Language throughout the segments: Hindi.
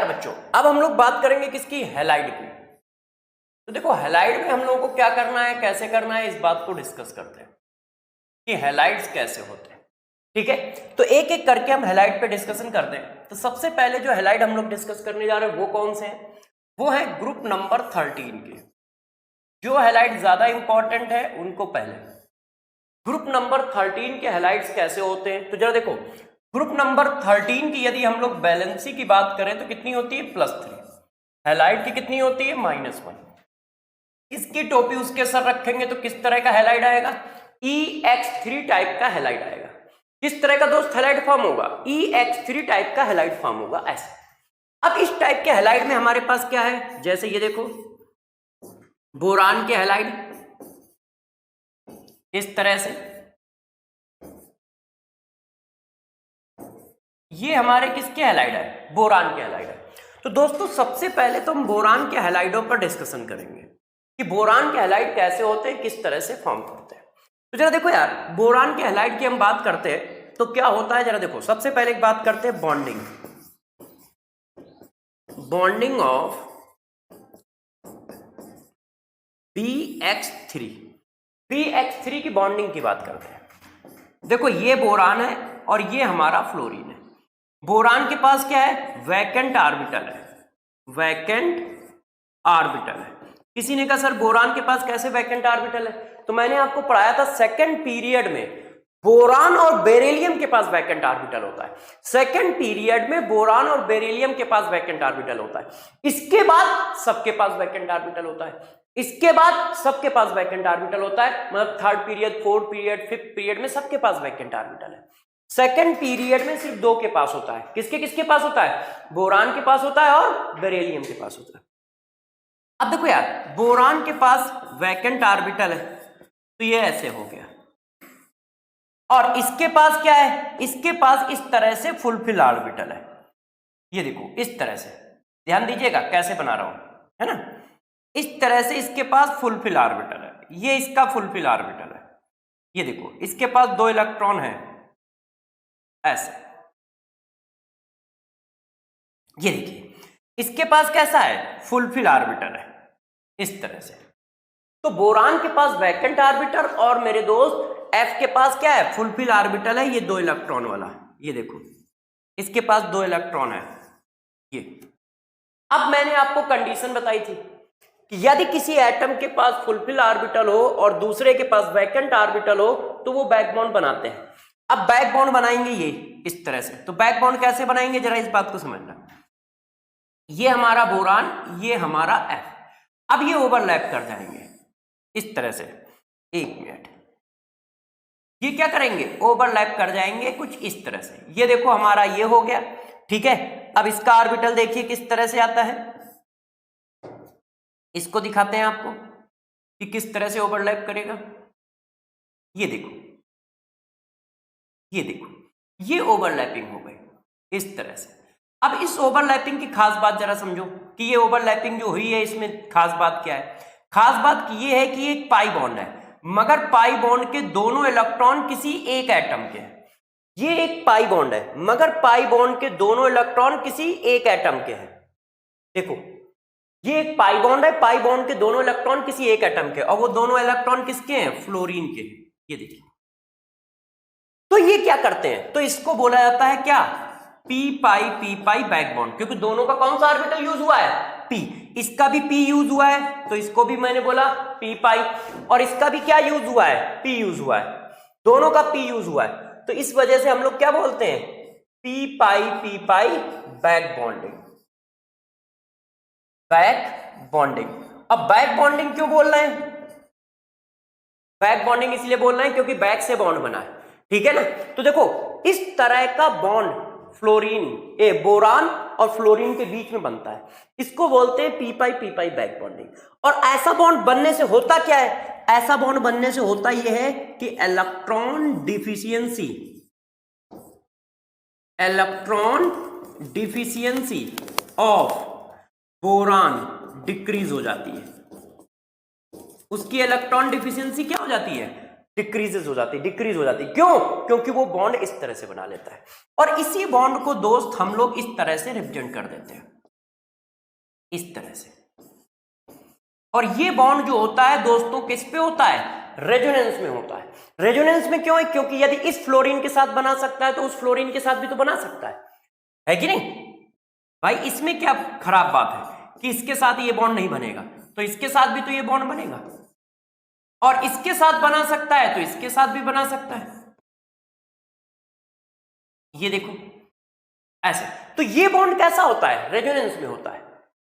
यार बच्चों, अब हम लोग बात करेंगे किसकी, हैलाइड की। तो देखो हैलाइड में हम लोगों को क्या करना है, कैसे करना है, इस बात को डिस्कस करते हैं कि हैलाइड्स कैसे होते हैं। ठीक है, तो एक एक करके हम हैलाइड पे डिस्कशन करते हैं। तो सबसे पहले जो हैलाइड हम लोग डिस्कस करने जा रहे हैं वो कौन से हैं, वो है ग्रुप नंबर 13 के। जो हैलाइड ज्यादा इंपॉर्टेंट है उनको पहले। ग्रुप नंबर 13 के हैलाइड्स कैसे होते हैं, तो जरा देखो, ग्रुप नंबर 13 की यदि हम लोग वैलेंसी की बात करें तो कितनी होती है, +3। हैलाइड की कितनी होती है, -1। इसकी टोपी उसके सर रखेंगे तो किस तरह का हैलाइड आएगा, EX3 टाइप का हैलाइड आएगा। किस तरह का दोस्त हैलाइड फॉर्म होगा, EX3 टाइप का हैलाइड फॉर्म होगा ऐसे। अब इस टाइप के हैलाइड में हमारे पास क्या है, जैसे ये देखो बोरान के हैलाइड इस तरह से, ये हमारे किसके हैलाइड है, बोरान के हैलाइड है। तो दोस्तों सबसे पहले तो हम बोरान के हैलाइडों पर डिस्कशन करेंगे कि बोरान के हैलाइड कैसे होते हैं, किस तरह से फॉर्म करते हैं। तो जरा देखो यार, बोरान के हैलाइड की हम बात करते हैं तो क्या होता है, जरा देखो सबसे पहले एक बात करते हैं बॉन्डिंग। बॉन्डिंग ऑफ BX3 की बॉन्डिंग की बात करते हैं। देखो ये बोरान है और ये हमारा फ्लोरीन है। बोरान के पास क्या है, वैकेंट ऑर्बिटल है, वैकेंट ऑर्बिटल है। किसी ने कहा सर बोरान के पास कैसे वैकेंट ऑर्बिटल है, तो मैंने आपको पढ़ाया था सेकंड पीरियड में बोरान और बेरिलियम के पास वैकेंट ऑर्बिटल होता है। सेकंड पीरियड में बोरान और बेरिलियम के पास वैकेंट ऑर्बिटल होता है। इसके बाद सबके पास वैकेंट ऑर्बिटल होता है, इसके बाद सबके पास वैकेंट ऑर्बिटल होता है। मतलब third period, fourth period, fifth period में सबके पास वैकेंट ऑर्बिटल है। सेकंड पीरियड में सिर्फ 2 के पास होता है। किसके किसके पास होता है, बोरान के पास होता है और बेरिलियम के पास होता है। अब देखो यार, बोरान के पास वैकेंट ऑर्बिटल है तो ये ऐसे हो गया, और इसके पास क्या है, इसके पास इस तरह से फुलफिल ऑर्बिटल है। ये देखो इस तरह से, ध्यान दीजिएगा कैसे बना रहा हूं, है ना, इस तरह से इसके पास फुलफिल ऑर्बिटल है। ये इसका फुलफिल ऑर्बिटल है। ये देखो इसके पास 2 इलेक्ट्रॉन है ऐसे। ये देखिए इसके पास कैसा है, फुलफिल ऑर्बिटल है इस तरह से। तो बोरान के पास वैकेंट ऑर्बिटल और मेरे दोस्त F के पास क्या है, फुलफिल ऑर्बिटल है, ये 2 इलेक्ट्रॉन वाला। ये देखो इसके पास 2 इलेक्ट्रॉन है ये। अब मैंने आपको कंडीशन बताई थी कि यदि किसी एटम के पास फुलफिल ऑर्बिटल हो और दूसरे के पास वैकेंट ऑर्बिटल हो तो वो बैकबॉन्ड बनाते हैं। अब बैकबॉन्ड बनाएंगे ये इस तरह से। तो बैकबॉन्ड कैसे बनाएंगे, जरा इस बात को समझना। ये हमारा बोरान, ये हमारा F। अब ये ओवरलैप कर जाएंगे इस तरह से। 1 मिनट, ये क्या करेंगे, ओवरलैप कर जाएंगे कुछ इस तरह से। ये देखो हमारा ये हो गया, ठीक है। अब इसका ऑर्बिटल देखिए किस तरह से आता है, इसको दिखाते हैं आपको कि किस तरह से ओवरलैप करेगा। ये देखो, ये देखो, ये ओवरलैपिंग हो गई इस तरह से। अब इस ओवरलैपिंग की खास बात जरा समझो कि ये ओवरलैपिंग जो हुई है इसमें खास बात क्या है। खास बात ये है कि एक पाई बॉन्ड है, मगर पाई बॉन्ड के दोनों इलेक्ट्रॉन किसी एक एटम के हैं। ये एक पाई बॉन्ड है मगर पाई बॉन्ड के दोनों इलेक्ट्रॉन किसी एक एटम के हैं। देखो ये एक पाई बॉन्ड है, पाई बॉन्ड के दोनों इलेक्ट्रॉन किसी एक एटम के, और वो दोनों इलेक्ट्रॉन किसके हैं, फ्लोरीन के। ये देखिए, तो ये क्या करते हैं, तो इसको बोला जाता है क्या, पी पाई बैक बॉन्ड, क्योंकि दोनों का कौन सा ऑर्बिटल यूज हुआ है, पी। इसका भी पी यूज हुआ है तो इसको भी मैंने बोला पी पाई, और इसका भी क्या यूज हुआ है, पी यूज हुआ है। दोनों का पी यूज हुआ है तो इस वजह से हम लोग क्या बोलते हैं, पी पाई बैक बॉन्डिंग, बैक बॉन्डिंग। अब बैक बॉन्डिंग क्यों बोल रहे हैं, बैक बॉन्डिंग इसलिए बोल रहे हैं क्योंकि बैक से बॉन्ड बना है, ठीक है ना। तो देखो इस तरह का बॉन्ड फ्लोरीन बोरान और फ्लोरीन के बीच में बनता है, इसको बोलते हैं पी पाई बैक बॉन्डिंग। और ऐसा बॉन्ड बनने से होता क्या है, ऐसा बॉन्ड बनने से होता यह है कि electron deficiency of boron decrease हो जाती है। उसकी इलेक्ट्रॉन डिफिशियंसी क्या हो जाती है, डिक्रीज हो जाती है। क्यों, क्योंकि वो बॉन्ड इस तरह से बना लेता है। और इसी बॉन्ड को दोस्त हम लोग इस तरह से रिप्रेजेंट कर देते हैं, इस तरह से। और ये बॉन्ड जो होता है दोस्तों किस पे होता है? रेजोनेंस में होता है। रेजोनेंस में क्यों है? क्योंकि यदि इस फ्लोरीन के साथ बना सकता है तो उस फ्लोरीन के साथ भी तो बना सकता है कि नहीं भाई? इसमें क्या खराब बात है कि इसके साथ ये बॉन्ड नहीं बनेगा, तो इसके साथ भी तो ये बॉन्ड बनेगा, और इसके साथ बना सकता है तो इसके साथ भी बना सकता है। ये देखो ऐसे। तो ये बॉन्ड कैसा होता है? रेजोनेंस में होता है,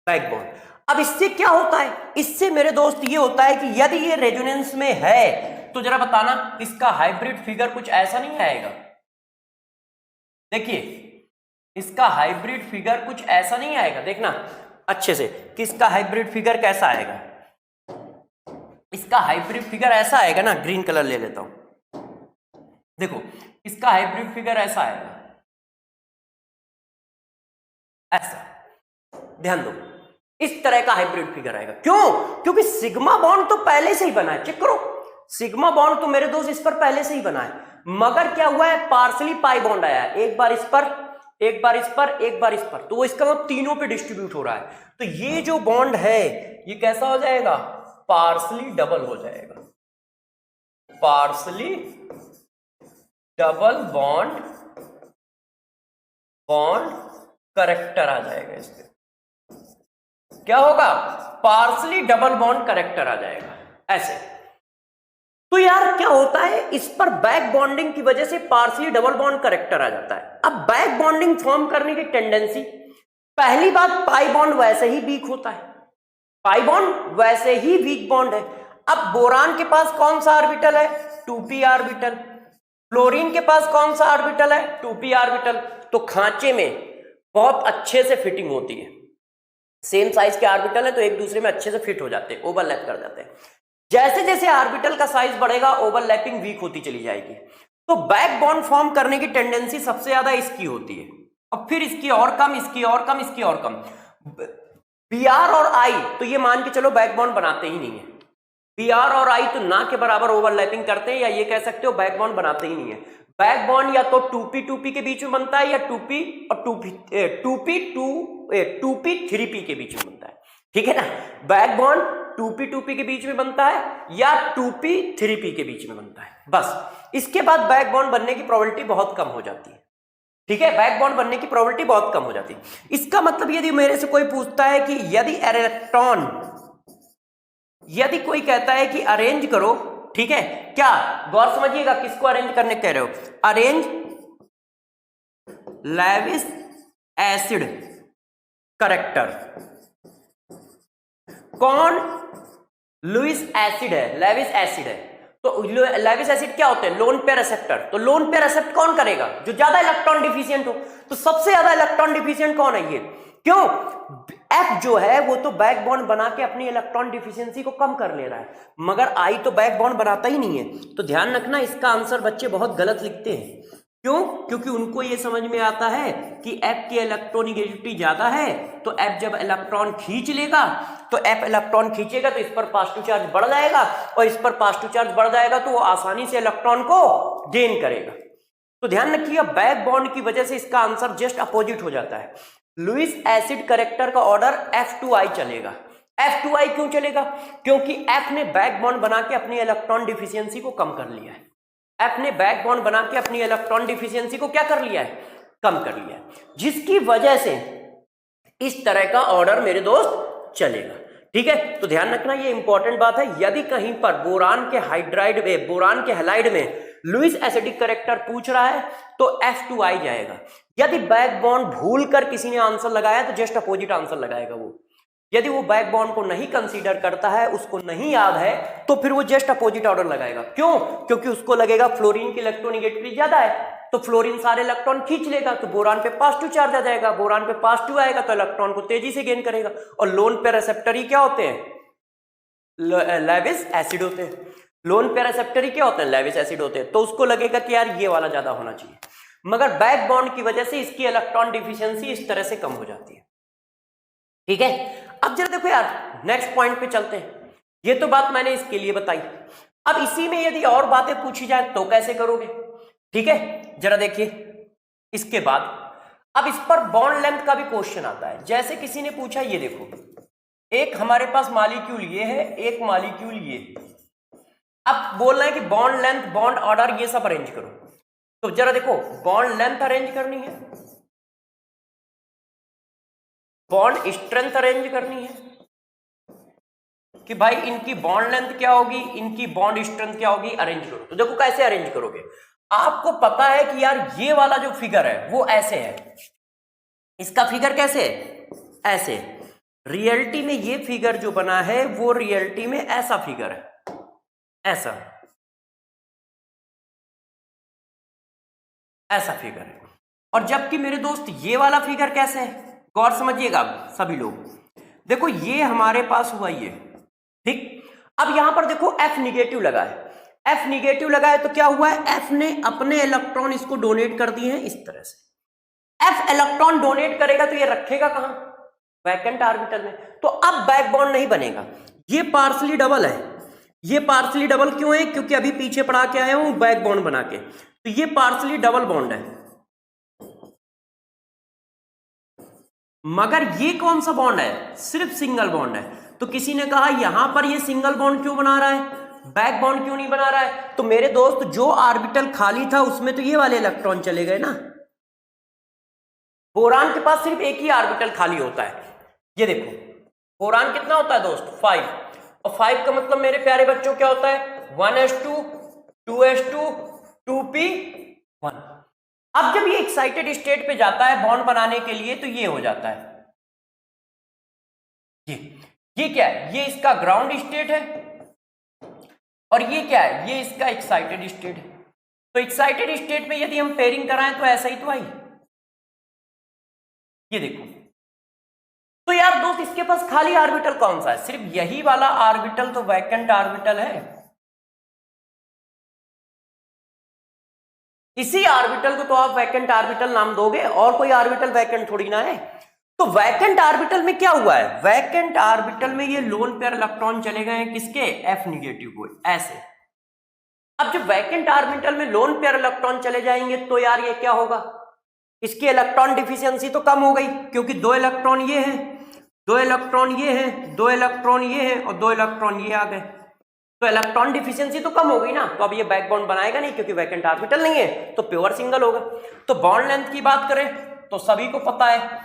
बैक बॉन्ड। अब इससे क्या होता है? इससे मेरे दोस्त ये होता है कि यदि ये रेजोनेंस में है तो जरा बताना इसका हाइब्रिड फिगर कुछ ऐसा नहीं आएगा। देखिए इसका हाइब्रिड फिगर कुछ ऐसा नहीं आएगा, देखना अच्छे से कि इसका हाइब्रिड फिगर कैसा आएगा। इसका हाइब्रिड फिगर ऐसा आएगा ना, ग्रीन कलर ले लेता हूं, देखो इसका हाइब्रिड फिगर ऐसा आएगा, ऐसा। ध्यान दो, इस तरह का हाइब्रिड फिगर आएगा। क्यों? क्योंकि सिग्मा बॉन्ड तो पहले से ही बना है। चेक करो, सिग्मा बॉन्ड तो मेरे दोस्त इस पर पहले से ही बना है, मगर क्या हुआ है? पार्सली पाई बॉन्ड आया है, एक बार इस पर, एक बार इस पर, एक बार इस पर, तो वो इसका मतलब तीनों पे डिस्ट्रीब्यूट हो रहा है। तो ये जो बॉन्ड है ये कैसा हो जाएगा? पार्सली डबल हो जाएगा, पार्सली डबल बॉन्ड करेक्टर आ जाएगा। इस पे क्या होगा? पार्सली डबल बॉन्ड करेक्टर आ जाएगा, ऐसे। तो यार क्या होता है, इस पर बैक बॉन्डिंग की वजह से पार्सली डबल बॉन्ड करेक्टर आ जाता है। अब बैक बॉन्डिंग फॉर्म करने की टेंडेंसी, पहली बात पाई बॉन्ड वैसे ही वीक होता है, पाई बॉन्ड वैसे ही वीक बॉन्ड है। अब बोरान के पास कौन सा ऑर्बिटल है? 2p orbital. फ्लोरीन के पास कौन सा ऑर्बिटल है? 2p orbital. तो खांचे में बहुत अच्छे से फिटिंग होती है, सेम साइज के ऑर्बिटल है तो एक दूसरे में अच्छे से फिट हो जाते हैं, ओवरलैप कर जाते हैं। जैसे जैसे ऑर्बिटल का साइज बढ़ेगा ओवरलैपिंग वीक होती चली जाएगी। तो बैक बॉन्ड फॉर्म करने की टेंडेंसी सबसे ज्यादा इसकी होती है, और फिर इसकी और कम, इसकी और कम, इसकी और कम। Br और I तो ये मान के चलो बैक बॉन्ड बनाते ही नहीं है। Br और I तो ना के बराबर ओवरलैपिंग करते हैं, या ये कह सकते हो बैक बॉन्ड बनाते ही नहीं है। बैक बॉन्ड या तो 2p के बीच में बनता है, या 2p और 2p 3p के बीच में बनता है, ठीक है ना? बैक बॉन्ड 2p के बीच में बनता है या 2p 3p के बीच में बनता है, बस। इसके बाद बैक बॉन्ड बनने की प्रोबेबिलिटी बहुत कम हो जाती है, ठीक है? बैक बॉन्ड बनने की प्रोबेबिलिटी बहुत कम हो जाती है। इसका मतलब यदि मेरे से कोई पूछता है कि यदि इलेक्ट्रॉन, यदि कोई कहता है कि अरेंज करो, ठीक है, क्या गौर समझिएगा, किसको अरेंज करने कह रहे हो? Arrange Levi's acid character. कौन? लुईस एसिड है, लेविस एसिड है। तो लेविस एसिड क्या होते हैं? Lone pair acceptor. तो लोन पेयर एक्सेप्ट कौन करेगा? जो ज्यादा इलेक्ट्रॉन डिफिशिएंट हो। तो सबसे ज्यादा इलेक्ट्रॉन डिफिशिएंट कौन है? ये। क्यों? F जो है वो तो बैक बॉन्ड बना के अपनी इलेक्ट्रॉन डिफिशियंसी को कम कर ले रहा है, मगर I तो बैक बॉन्ड बनाता ही नहीं है। तो ध्यान रखना, इसका आंसर बच्चे बहुत गलत लिखते हैं। क्यों? क्योंकि उनको ये समझ में आता है कि F की इलेक्ट्रोनेगेटिविटी ज्यादा है, तो F जब इलेक्ट्रॉन खींच लेगा, तो F इलेक्ट्रॉन खींचेगा तो इस पर पॉजिटिव चार्ज बढ़ जाएगा, और इस पर पॉजिटिव चार्ज बढ़ जाएगा तो वो आसानी से इलेक्ट्रॉन को गेन करेगा। तो ध्यान रखिएगा, बैक बॉन्ड की वजह से इसका आंसर जस्ट अपोजिट हो जाता है। लुईस एसिड करेक्टर का ऑर्डर F2I चलेगा। F2I क्यों चलेगा? क्योंकि F ने बैक बॉन्ड बना के अपनी इलेक्ट्रॉन डिफिशियंसी को कम कर लिया है। F ने बैक बॉन्ड बना के अपनी इलेक्ट्रॉन डिफिशियंसी को क्या कर लिया है? कम कर लिया है, जिसकी वजह से इस तरह का ऑर्डर मेरे दोस्त चलेगा, ठीक है? तो ध्यान रखना, ये इंपॉर्टेंट बात है। यदि कहीं पर बोरान के हाइड्राइड में, बोरान के हैलाइड में लुईस एसिडिक करेक्टर पूछ रहा है तो F2I जाएगा। यदि बैक बॉन्ड भूल कर किसी ने आंसर लगाया तो जस्ट अपोजिट आंसर लगाएगा वो। यदि वो बैक बॉन्ड को नहीं कंसीडर करता है, उसको नहीं याद है, तो फिर वो जस्ट अपोजिट ऑर्डर लगाएगा। क्यों? क्योंकि उसको लगेगा फ्लोरीन की इलेक्ट्रोनेगेटिविटी ज्यादा है, तो फ्लोरीन सारे इलेक्ट्रॉन खींच लेगा, तो बोरान पे पॉजिटिव चार्ज आ जाएगा। बोरान पे पॉजिटिव आएगा तो इलेक्ट्रॉन को तेजी से गेन करेगा। और लोन पेयर रिसेप्टर ही क्या होते हैं? लेविस एसिड होते हैं। लोन पेयर रिसेप्टर ही क्या होते हैं? लेविस एसिड होते हैं। तो उसको लगेगा कि यार ये वाला ज्यादा होना चाहिए, मगर बैक बॉन्ड की वजह से इसकी इलेक्ट्रॉन डिफिशियंसी इस तरह से कम हो जाती है, ठीक है? अब जरा देखो यार, नेक्स्ट पॉइंट पे चलते हैं। ये तो बात मैंने इसके लिए बताई। अब इसी में यदि और बातें पूछी जाए तो कैसे करोगे, ठीक है? जरा देखिए, इसके बाद अब इस पर बॉन्ड लेंथ का भी क्वेश्चन आता है। जैसे किसी ने पूछा, ये देखो एक हमारे पास मॉलिक्यूल ये है, एक मॉलिक्यूल ये, अब बोल रहे हैं कि बॉन्ड लेंथ, बॉन्ड ऑर्डर ये सब अरेंज करो। तो जरा देखो, बॉन्ड लेंथ अरेंज करनी है, बॉन्ड स्ट्रेंथ अरेंज करनी है कि भाई इनकी बॉन्ड लेंथ क्या होगी, इनकी बॉन्ड स्ट्रेंथ क्या होगी, अरेंज करो। तो देखो कैसे अरेंज करोगे। आपको पता है कि यार ये वाला जो फिगर है वो ऐसे है, इसका फिगर कैसे है, ऐसे। रियलिटी में ये फिगर जो बना है वो रियलिटी में ऐसा फिगर है, ऐसा ऐसा फिगर है। और जबकि मेरे दोस्त ये वाला फिगर कैसे है, गौर समझिएगा सभी लोग। देखो ये हमारे पास हुआ ये, ठीक। अब यहां पर देखो F निगेटिव लगा है, F निगेटिव लगा है तो क्या हुआ है, F ने अपने इलेक्ट्रॉन इसको डोनेट कर दिए हैं इस तरह से। F इलेक्ट्रॉन डोनेट करेगा तो ये रखेगा कहां, वैकेंट ऑर्बिटल में। तो अब बैक बॉन्ड नहीं बनेगा, ये पार्सली डबल है। ये पार्सली डबल क्यों है, क्योंकि अभी पीछे पढ़ा के आया हूं बैक बॉन्ड बना के, तो ये पार्सली डबल बॉन्ड है। मगर ये कौन सा बॉन्ड है, सिर्फ सिंगल बॉन्ड है। तो किसी ने कहा यहां पर ये सिंगल बॉन्ड क्यों बना रहा है, बैक बॉन्ड क्यों नहीं बना रहा है। तो मेरे दोस्त जो ऑर्बिटल खाली था उसमें तो ये वाले इलेक्ट्रॉन चले गए ना। बोरान के पास सिर्फ एक ही ऑर्बिटल खाली होता है, ये देखो बोरान कितना होता है दोस्त, 5। और 5 का मतलब मेरे प्यारे बच्चों क्या होता है, 1s2 2s2 2p1। अब जब ये एक्साइटेड स्टेट पे जाता है बॉन्ड बनाने के लिए तो ये हो जाता है, ये क्या है, ये इसका ग्राउंड स्टेट है और ये क्या है, ये इसका एक्साइटेड स्टेट है। तो एक्साइटेड स्टेट में यदि हम पेयरिंग कराएं तो ऐसा ही तो आई, ये देखो। तो यार दोस्त इसके पास खाली ऑर्बिटल कौन सा है, सिर्फ यही वाला ऑर्बिटल तो वैकेंट ऑर्बिटल है। इसी ऑर्बिटल को तो आप वैकेंट ऑर्बिटल नाम दोगे, और कोई ऑर्बिटल वैकेंट थोड़ी ना है। तो वैकेंट ऑर्बिटल में क्या हुआ है, वैकेंट ऑर्बिटल में ये लोन पेयर इलेक्ट्रॉन चले गए हैं किसके, F निगेटिव को, ऐसे। अब जब वैकेंट ऑर्बिटल में लोन पेयर इलेक्ट्रॉन चले जाएंगे तो यार ये क्या होगा, इसकी इलेक्ट्रॉन डिफिशियंसी तो कम हो गई, क्योंकि 2 इलेक्ट्रॉन ये हैं, 2 इलेक्ट्रॉन ये हैं, 2 इलेक्ट्रॉन ये हैं और 2 इलेक्ट्रॉन ये आ गए। तो इलेक्ट्रॉन डिफिशियंसी तो कम हो गई ना। तो अब ये बैक बॉन्ड बनाएगा नहीं क्योंकि वैकेंट ऑर्बिटल नहीं है, तो प्योर सिंगल होगा। तो बॉन्ड लेंथ की बात करें तो सभी को पता है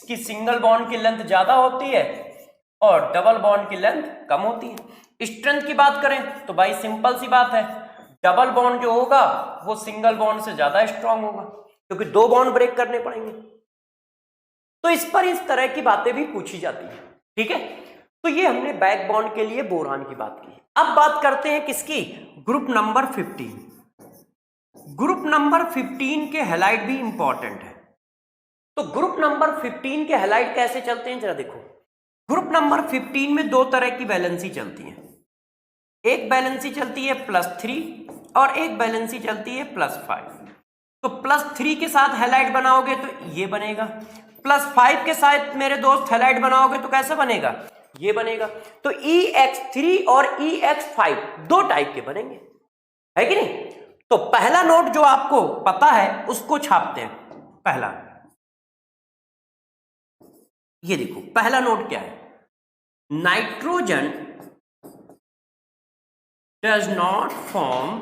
कि सिंगल बॉन्ड की लेंथ ज्यादा होती है और डबल बॉन्ड की लेंथ कम होती है। स्ट्रेंथ की बात करें तो भाई सिंपल सी बात है, डबल बॉन्ड जो होगा वो सिंगल बॉन्ड से ज्यादा स्ट्रांग होगा क्योंकि 2 बॉन्ड ब्रेक करने पड़ेंगे। तो इस पर इस तरह की बातें भी पूछी जाती है, ठीक है। तो ये हमने बैक बॉन्ड के लिए बोरान की बात की। अब बात करते हैं किसकी, ग्रुप नंबर 15। ग्रुप नंबर 15 के हैलाइड भी इंपॉर्टेंट है। तो ग्रुप नंबर 15 के हैलाइड कैसे चलते हैं जरा देखो। ग्रुप नंबर 15 में 2 तरह की वैलेंसी चलती है, एक वैलेंसी चलती है +3 और एक वैलेंसी चलती है +5। तो +3 के साथ हैलाइड बनाओगे तो ये बनेगा, +5 के साथ मेरे दोस्त हैलाइड बनाओगे तो कैसा बनेगा, ये बनेगा। तो EX3 और EX5 2 टाइप के बनेंगे, है कि नहीं। तो पहला नोट जो आपको पता है उसको छापते हैं। पहला ये देखो, पहला नोट क्या है, nitrogen does not form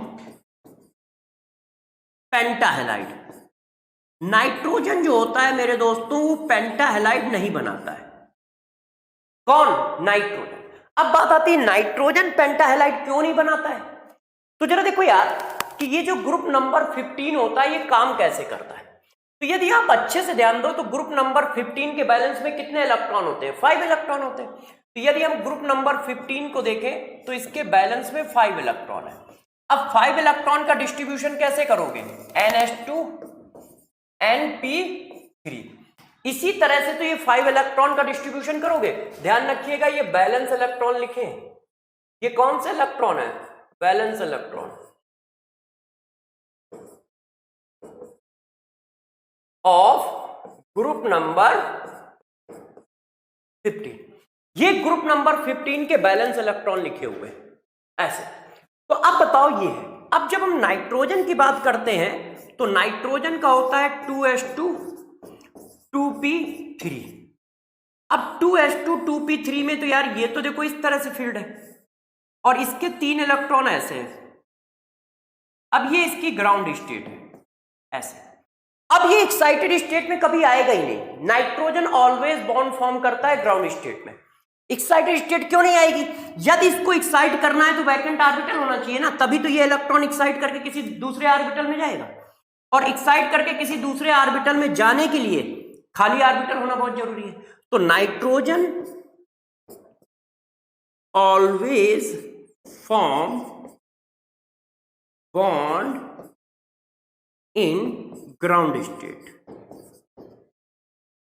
pentahalide. Nitrogen जो होता है मेरे दोस्तों वो पेंटाहेलाइड नहीं बनाता है। कौन, नाइट्रोजन। अब बात आती है नाइट्रोजन पेंटाहेलाइड क्यों नहीं बनाता है। तो जरा देखो यार कि ये जो ग्रुप नंबर 15 होता है ये काम कैसे करता है। तो यदि आप अच्छे से ध्यान दो तो ग्रुप नंबर 15 के बैलेंस में कितने इलेक्ट्रॉन होते हैं, 5 इलेक्ट्रॉन होते हैं। तो यदि हम ग्रुप नंबर 15 को देखें तो इसके बैलेंस में 5 इलेक्ट्रॉन है। अब 5 इलेक्ट्रॉन का डिस्ट्रीब्यूशन कैसे करोगे, NH2 NP3, इसी तरह से तो ये 5 इलेक्ट्रॉन का डिस्ट्रीब्यूशन करोगे। ध्यान रखिएगा ये बैलेंस इलेक्ट्रॉन लिखे, ये कौन से इलेक्ट्रॉन है, balance electron of group number 15। ये ग्रुप नंबर 15 के बैलेंस इलेक्ट्रॉन लिखे हुए ऐसे। तो अब बताओ ये है। अब जब हम नाइट्रोजन की बात करते हैं तो नाइट्रोजन का होता है 2s2 2p3। अब 2s2 2p3 में तो यार ये तो देखो इस तरह से फील्ड है और इसके 3 इलेक्ट्रॉन ऐसे हैं। अब ये इसकी ग्राउंड स्टेट है ऐसे। अब ये एक्साइटेड स्टेट में कभी आएगा ही नहीं। नाइट्रोजन ऑलवेज बॉन्ड फॉर्म करता है ग्राउंड स्टेट में। एक्साइटेड स्टेट क्यों नहीं आएगी? यदि इसको एक्साइट करना है तो वैकेंट ऑर्बिटल होना चाहिए ना, तभी तो ये इलेक्ट्रॉन एक्साइट करके किसी दूसरे ऑर्बिटल में जाएगा। और एक्साइट करके किसी दूसरे ऑर्बिटल में जाने के लिए खाली ऑर्बिटल होना बहुत जरूरी है। तो nitrogen always form bond in ground state,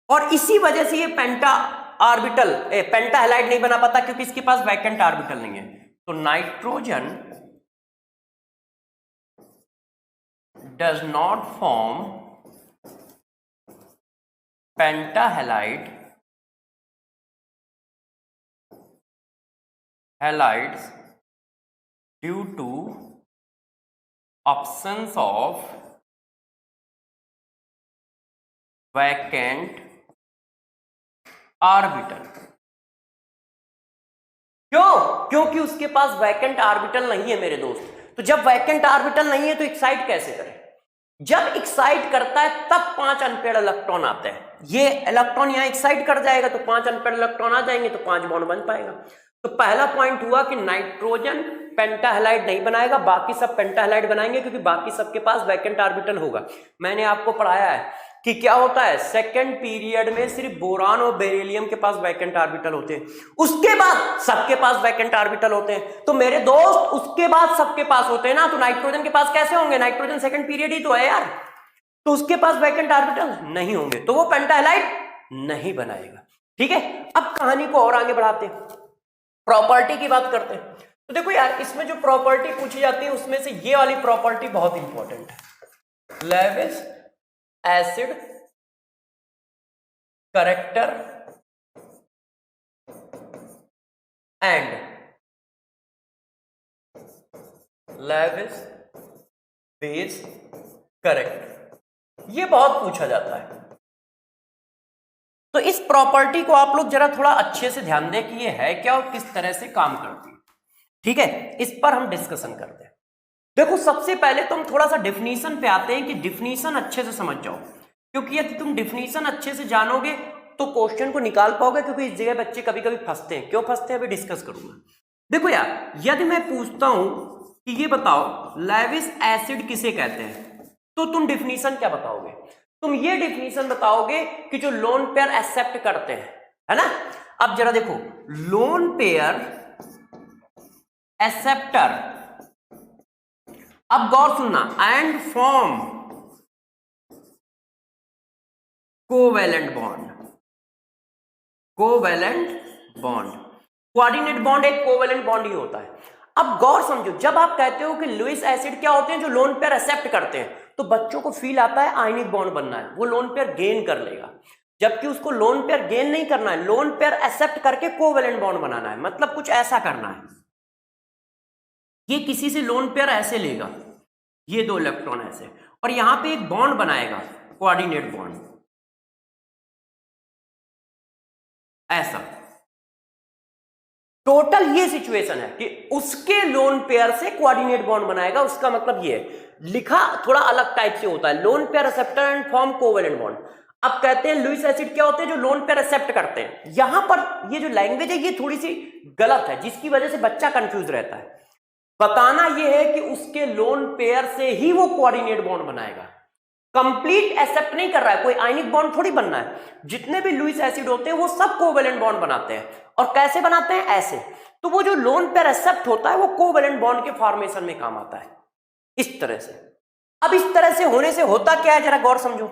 और इसी वजह से ये पेंटा हैलाइड नहीं बना पाता क्योंकि इसके पास वैकेंट ऑर्बिटल नहीं है। तो nitrogen does not form pentahalide halides due to absence of vacant orbital. क्योंकि उसके पास वैकेंट ऑर्बिटल नहीं है मेरे दोस्त। तो जब वैकेंट ऑर्बिटल नहीं है तो एक्साइट कैसे करें? जब एक्साइट करता है तब 5 अनपेयर्ड इलेक्ट्रॉन आते हैं। ये इलेक्ट्रॉन यहां एक्साइट कर जाएगा तो 5 अनपेयर्ड इलेक्ट्रॉन आ जाएंगे तो 5 बॉन्ड बन पाएगा। तो पहला पॉइंट हुआ कि नाइट्रोजन पेंटाहैलाइड नहीं बनाएगा, बाकी सब पेंटाहैलाइड बनाएंगे क्योंकि बाकी सबके पास वैकेंट ऑर्बिटल होगा। मैंने आपको पढ़ाया है कि क्या होता है, सेकंड पीरियड में सिर्फ बोरान और बेरिलियम के पास वैकेंट ऑर्बिटल होते हैं, उसके बाद सबके पास वैकेंट ऑर्बिटल होते हैं। तो मेरे दोस्त उसके बाद सबके पास होते हैं ना, तो नाइट्रोजन के पास कैसे होंगे? नाइट्रोजन सेकंड पीरियड ही तो है यार, तो उसके पास वैकेंट ऑर्बिटल नहीं होंगे, तो वो पेंटाहैलाइड नहीं बनाएगा। ठीक है, अब कहानी को और आगे बढ़ाते हैं, प्रॉपर्टी की बात करते हैं। तो देखो यार, इसमें जो प्रॉपर्टी पूछी जाती है उसमें से ये वाली प्रॉपर्टी बहुत इंपॉर्टेंट है, Lewis acid character and Lewis base character, ये बहुत पूछा जाता है। तो इस प्रॉपर्टी को आप लोग जरा थोड़ा अच्छे से ध्यान दें कि ये है क्या और किस तरह से काम करती है। ठीक है, इस पर हम डिस्कशन करते हैं। देखो, सबसे पहले तुम थोड़ा सा डिफिनीशन पे आते हैं कि डिफिनीशन अच्छे से समझ जाओ, क्योंकि यदि तुम डिफिनीशन अच्छे से जानोगे तो क्वेश्चन को निकाल पाओगे, क्योंकि इस जगह बच्चे कभी कभी फंसते हैं। क्यों फंसते हैं अभी डिस्कस करूंगा। देखो यार, यदि मैं पूछता हूं कि ये बताओ लेविस एसिड किसे कहते हैं, तो तुम डिफिनीशन क्या बताओगे? तुम ये डिफिनीशन बताओगे कि जो लोन पेयर एक्सेप्ट करते हैं, है ना। अब जरा देखो, लोन पेयर एक्सेप्टर, अब गौर सुनना, and form covalent bond, covalent bond, coordinate bond एक कोवैलेंट बॉन्ड ही होता है। अब गौर समझो, जब आप कहते हो कि लुईस एसिड क्या होते हैं, जो लोन पेयर एक्सेप्ट करते हैं, तो बच्चों को फील आता है आयनिक बॉन्ड बनना है, वो लोन पेयर गेन कर लेगा, जबकि उसको लोन पेयर गेन नहीं करना है, लोन पेयर एक्सेप्ट करके कोवैलेंट बॉन्ड बनाना है। मतलब कुछ ऐसा करना है, ये किसी से लोन पेयर ऐसे लेगा, ये 2 इलेक्ट्रॉन ऐसे, और यहां पे एक बॉन्ड बनाएगा, कोऑर्डिनेट बॉन्ड ऐसा। टोटल ये सिचुएशन है कि उसके लोन पेयर से कोऑर्डिनेट बॉन्ड बनाएगा। उसका मतलब ये है, लिखा थोड़ा अलग टाइप से होता है, lone pair acceptor and form covalent bond. अब कहते हैं लुईस एसिड क्या होते हैं, जो लोन पेयर एक्सेप्ट करते हैं। यहां पर ये जो लैंग्वेज है ये थोड़ी सी गलत है, जिसकी वजह से बच्चा कंफ्यूज रहता है। बताना यह है कि उसके लोन पेयर से ही वो कोऑर्डिनेट बॉन्ड बनाएगा, कंप्लीट एक्सेप्ट नहीं कर रहा है, कोई आयनिक बॉन्ड थोड़ी बनना है। जितने भी लुईस एसिड होते हैं वो सब कोवैलेंट बॉन्ड बनाते हैं, और कैसे बनाते हैं? ऐसे। तो वो जो लोन पेयर एक्सेप्ट होता है वो कोवैलेंट बॉन्ड के फॉर्मेशन में काम आता है, इस तरह से। अब इस तरह से होने से होता क्या है, जरा गौर समझो।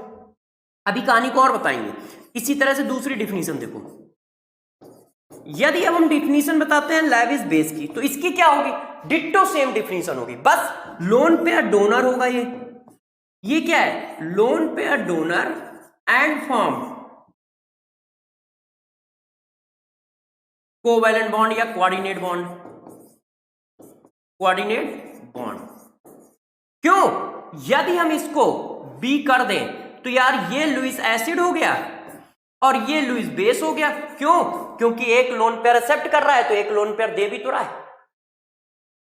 अभी कहानी को और बताएंगे। इसी तरह से दूसरी डिफिनीशन देखो, यदि अब हम डिफिनीशन बताते हैं लेविस बेस की, तो इसकी क्या होगी? डिट्टो सेम डिफिनीशन होगी, बस लोन पेयर डोनर होगा। ये क्या है? Lone pair donor and form covalent bond या कोऑर्डिनेट बॉन्ड, कोऑर्डिनेट बॉन्ड। क्यों? यदि हम इसको बी कर दें तो यार ये लुईस एसिड हो गया और ये लुईस बेस हो गया। क्यों? क्योंकि एक लोन पेयर एक्सेप्ट कर रहा है तो एक लोन पेयर दे भी तो रहा है।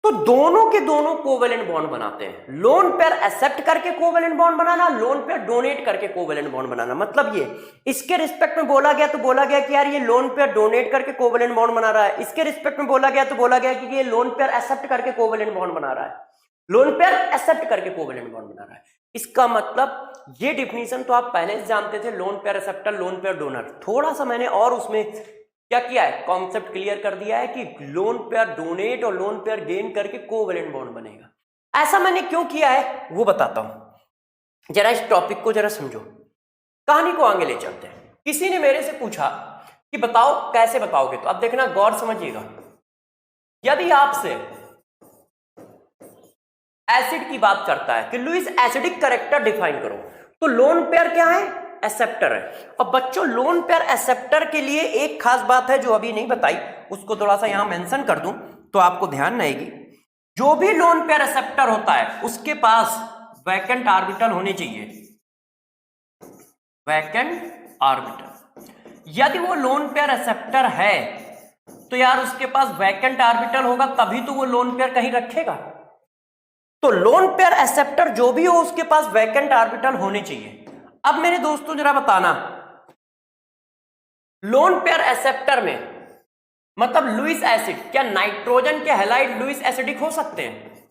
तो दोनों के दोनों कोवेलेंट बॉन्ड बनाते हैं। लोन पेयर एक्सेप्ट करके कोवेलेंट बॉन्ड बनाना, लोन पेयर डोनेट करके कोवेलेंट बॉन्ड बनाना। मतलब ये इसके रिस्पेक्ट में बोला गया तो बोला गया कि यार ये लोन पेयर डोनेट करके कोवेलेंट बॉन्ड बना रहा है। इसके रिस्पेक्ट में बोला गया तो बोला गया कि ये लोन पेयर एक्सेप्ट करके कोवेलेंट बॉन्ड बना रहा है। लोन पेयर एक्सेप्ट करके कोवेलेंट बॉन्ड बना रहा है। इसका मतलब ये डिफिनीशन तो आप पहले से जानते थे, lone pair acceptor, lone pair donor. थोड़ा सा मैंने और उसमें क्या किया है, कॉन्सेप्ट क्लियर कर दिया है कि लोन पेयर डोनेट और लोन पेयर गेन करके कोवेलेंट बॉन्ड बनेगा। ऐसा मैंने क्यों किया है वो बताता हूं। जरा इस टॉपिक को जरा समझो, कहानी को आगे ले चलते हैं। किसी ने मेरे से पूछा कि बताओ कैसे बताओगे, तो अब देखना गौर समझिएगा। यदि आपसे एसिड की बात करता है कि लुईस एसिडिक कैरेक्टर डिफाइन करो, तो लोन पेयर क्या है, एक्सेप्टर है। और बच्चों लोन पेयर एक्सेप्टर के लिए एक खास बात है जो अभी नहीं बताई, उसको थोड़ा सा यहां मेंशन कर दूं तो आपको ध्यान रहेगी। जो भी लोन पेयर एक्सेप्टर होता है उसके पास वैकेंट ऑर्बिटल होने चाहिए, वैकेंट ऑर्बिटल। यदि वो लोन पेयर एक्सेप्टर है तो यार उसके पास वैकेंट ऑर्बिटल होगा, तभी तो वो लोन पेयर कहीं रखेगा। तो लोन पेयर एक्सेप्टर जो भी हो उसके पास वैकेंट ऑर्बिटल होने चाहिए। अब मेरे दोस्तों जरा बताना, लोन पेयर एक्सेप्टर में मतलब लुईस एसिड, क्या नाइट्रोजन के हैलाइड लुईस एसिडिक हो सकते हैं?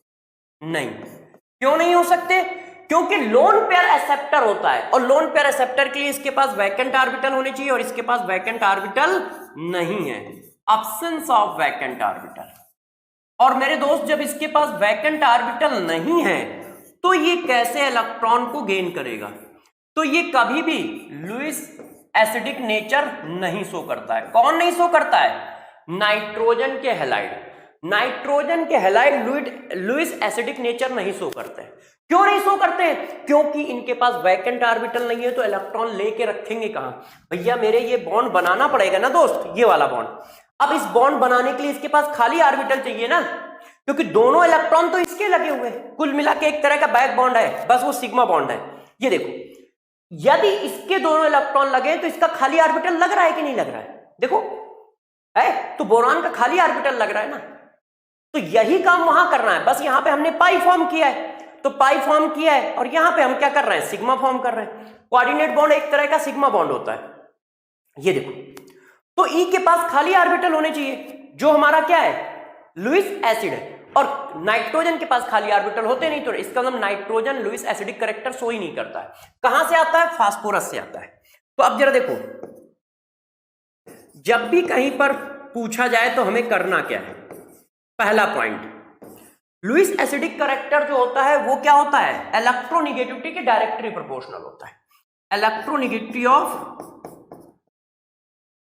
नहीं। क्यों नहीं हो सकते? क्योंकि लोन पेयर एक्सेप्टर होता है और लोन पेयर एक्सेप्टर के लिए इसके पास वैकेंट ऑर्बिटल होने चाहिए और इसके पास वैकेंट ऑर्बिटल नहीं है, एब्सेंस ऑफ वैकेंट ऑर्बिटल। और मेरे दोस्त जब इसके पास वैकेंट ऑर्बिटल नहीं है तो ये कैसे इलेक्ट्रॉन को गेन करेगा? तो ये कभी भी लुईस एसिडिक नेचर नहीं शो करता है। कौन नहीं शो करता है? नाइट्रोजन के हैलाइड। नाइट्रोजन के हैलाइड लुईस एसिडिक नेचर नहीं शो करते हैं। क्यों नहीं शो करते हैं? क्योंकि इनके पास वैकेंट ऑर्बिटल नहीं है, तो इलेक्ट्रॉन लेके रखेंगे कहां? भैया मेरे ये बॉन्ड बनाना पड़ेगा ना दोस्त, ये वाला बॉन्ड। अब इस बॉन्ड बनाने के लिए इसके पास खाली ऑर्बिटल चाहिए ना, क्योंकि दोनों इलेक्ट्रॉन तो इसके लगे हुए हैं। कुल मिला के एक तरह का बैक बॉन्ड है, बस वो सिग्मा बॉन्ड है। ये देखो, यदि इसके दोनों इलेक्ट्रॉन लगे तो इसका खाली ऑर्बिटल लग रहा है कि नहीं लग रहा है? देखो है तो बोरान का खाली ऑर्बिटल लग रहा है ना। तो यही काम वहां करना है, बस यहां पे हमने पाई फॉर्म किया है, तो पाई फॉर्म किया है और यहां पे हम क्या कर रहे हैं, सिग्मा फॉर्म कर रहे हैं। कोऑर्डिनेट बॉन्ड एक तरह का सिग्मा बॉन्ड होता है। ये देखो, तो ई के पास खाली ऑर्बिटल होने चाहिए, जो हमारा क्या है, लुईस एसिड है। और नाइट्रोजन के पास खाली ऑर्बिटल होते नहीं, तो इसका मतलब nitrogen Lewis acidic character show ही नहीं करता है। कहां से आता है? फास्फोरस से आता है। तो अब जरा देखो, जब भी कहीं पर पूछा जाए तो हमें करना क्या है? पहला पॉइंट, लुईस एसिडिक कैरेक्टर जो होता है वो क्या होता है, इलेक्ट्रोनेगेटिविटी के डायरेक्टली प्रोपोर्शनल होता है। Electronegativity of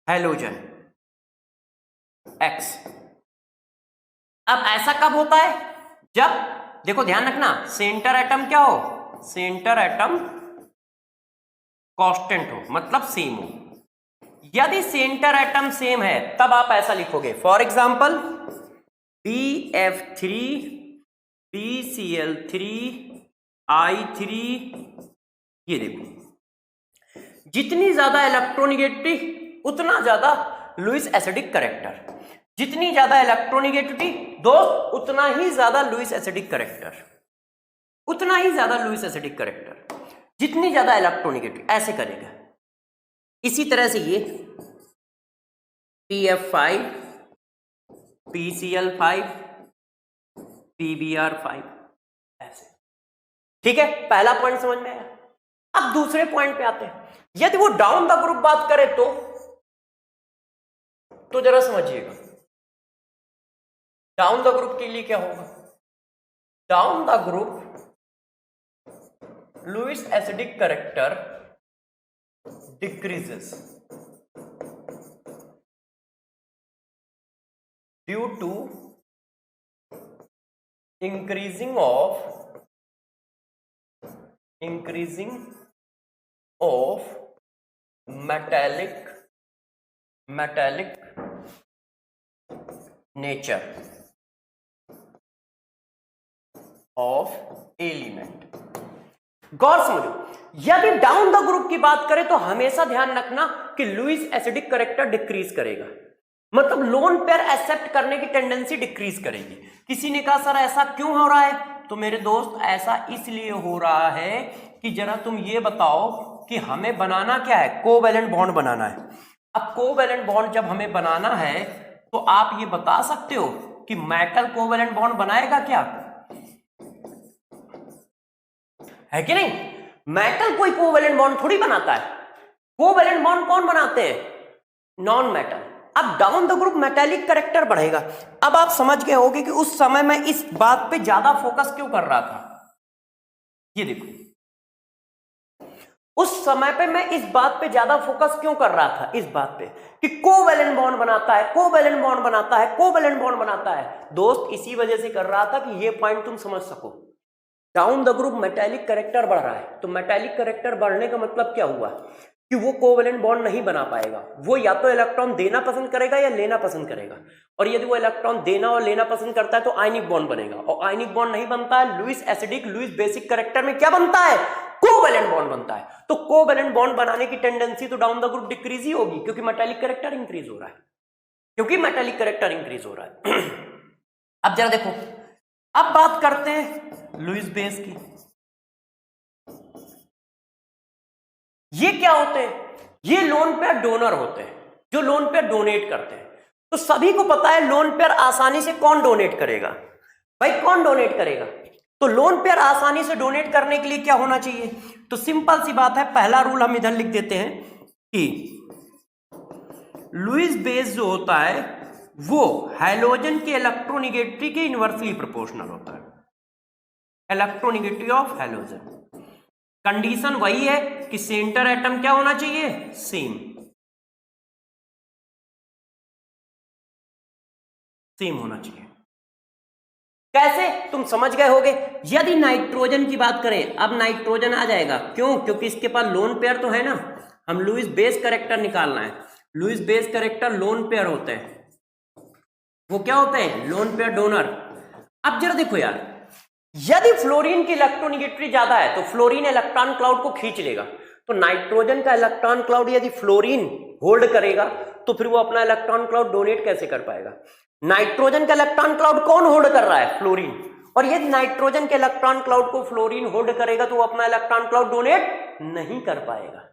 halogen x. अब ऐसा कब होता है? जब देखो ध्यान रखना, सेंटर एटम क्या हो, सेंटर एटम कांस्टेंट हो, मतलब सेम हो। यदि सेंटर एटम सेम है तब आप ऐसा लिखोगे, for example BF3 BCl3 I3। ये देखो, जितनी ज्यादा इलेक्ट्रोनेगेटिविटी उतना ज्यादा लुईस एसिडिक कैरेक्टर, जितनी ज्यादा इलेक्ट्रोनेगेटिविटी दोस्त उतना ही ज्यादा लुईस एसिडिक कैरेक्टर, उतना ही ज्यादा लुईस एसिडिक कैरेक्टर, जितनी ज्यादा इलेक्ट्रोनेगेटिव, ऐसे करेगा। इसी तरह से ये PF5 PCl5 PBr5 ऐसे। ठीक है, पहला पॉइंट समझ में आया। अब दूसरे पॉइंट पे आते हैं। यदि वो डाउन द ग्रुप बात करे तो जरा समझिएगा, डाउन द ग्रुप के लिए क्या होगा? Down the group Lewis acidic character decreases due to increasing of metallic nature of element। गौर समझो, यदि डाउन द ग्रुप की बात करें तो हमेशा ध्यान रखना कि लुईस एसिडिक करेक्टर डिक्रीज करेगा, मतलब लोन पेयर एक्सेप्ट करने की टेंडेंसी डिक्रीज करेगी। किसी ने कहा सर ऐसा क्यों हो रहा है, तो मेरे दोस्त ऐसा इसलिए हो रहा है कि जरा तुम ये बताओ कि हमें बनाना क्या है, कोवैलेंट बॉन्ड बनाना है। अब कोवैलेंट बॉन्ड जब हमें बनाना है तो आप ये बता सकते हो कि मेटल कोवैलेंट बॉन्ड बनाएगा क्या, है कि नहीं? मेटल कोई कोवैलेंट बॉन्ड थोड़ी बनाता है, कोवैलेंट बॉन्ड कौन बनाते हैं, नॉन मेटल। अब down the group metallic character बढ़ेगा। अब आप समझ गए होंगे कि उस समय मैं इस बात पे ज्यादा फोकस क्यों कर रहा था। ये देखो, उस समय पे मैं इस बात पे ज्यादा फोकस क्यों कर रहा था, इस बात पे कि कोवैलेंट बॉन्ड बनाता है, कोवैलेंट बॉन्ड बनाता है, कोवैलेंट बॉन्ड बनाता है। दोस्त इसी वजह से कर रहा था कि ये पॉइंट तुम समझ सको। Down the group metallic character बढ़ रहा है, तो मेटालिक करेक्टर बढ़ने का मतलब क्या हुआ कि वो कोवैलेंट बॉन्ड नहीं बना पाएगा। वो या तो इलेक्ट्रॉन देना पसंद करेगा या लेना पसंद करेगा, और यदि वो इलेक्ट्रॉन देना और लेना पसंद करता है तो आयनिक बॉन्ड बनेगा, और आयनिक बॉन्ड नहीं बनता है, Lewis acidic Lewis basic character में क्या बनता है, कोवैलेंट बॉन्ड बनता है। तो कोवैलेंट बॉन्ड बनाने की टेंडेंसी तो डाउन द ग्रुप डिक्रीज ही होगी, क्योंकि मेटालिक करेक्टर इंक्रीज हो रहा है, क्योंकि मेटालिक करेक्टर इंक्रीज हो रहा है। अब जरा देखो, अब बात करते हैं लुईस बेस की। ये क्या होते हैं, ये लोन पेयर डोनर होते हैं, जो लोन पेयर डोनेट करते हैं। तो सभी को पता है लोन पेयर आसानी से कौन डोनेट करेगा, भाई कौन डोनेट करेगा, तो लोन पेयर आसानी से डोनेट करने के लिए क्या होना चाहिए, तो सिंपल सी बात है, पहला रूल हम इधर लिख देते हैं कि लुईस बेस जो होता है वो हैलोजन के इलेक्ट्रोनेगेटिविटी के इनवर्सली प्रोपोर्शनल होता है, इलेक्ट्रोनेगेटिविटी ऑफ हैलोजन। कंडीशन वही है कि सेंटर एटम क्या होना चाहिए, सेम होना चाहिए। कैसे, तुम समझ गए होगे। यदि नाइट्रोजन की बात करें, अब नाइट्रोजन आ जाएगा, क्यों, क्योंकि इसके पास लोन पेयर तो है ना, हम लुईस बेस करेक्टर निकालना है। Lewis base character lone pair होते हैं, वो क्या होते हैं, लोन पेयर डोनर। अब जरा देखो यार, यदि फ्लोरीन की इलेक्ट्रोनेगेटिविटी ज्यादा है तो फ्लोरीन इलेक्ट्रॉन क्लाउड को खींच लेगा, तो नाइट्रोजन का इलेक्ट्रॉन क्लाउड यदि फ्लोरीन होल्ड करेगा तो फिर वो अपना इलेक्ट्रॉन क्लाउड डोनेट कैसे कर पाएगा। नाइट्रोजन का इलेक्ट्रॉन क्लाउड कौन होल्ड कर रहा है, फ्लोरीन, और यदि नाइट्रोजन के इलेक्ट्रॉन क्लाउड को फ्लोरीन होल्ड करेगा तो वो अपना इलेक्ट्रॉन क्लाउड डोनेट नहीं कर पाएगा,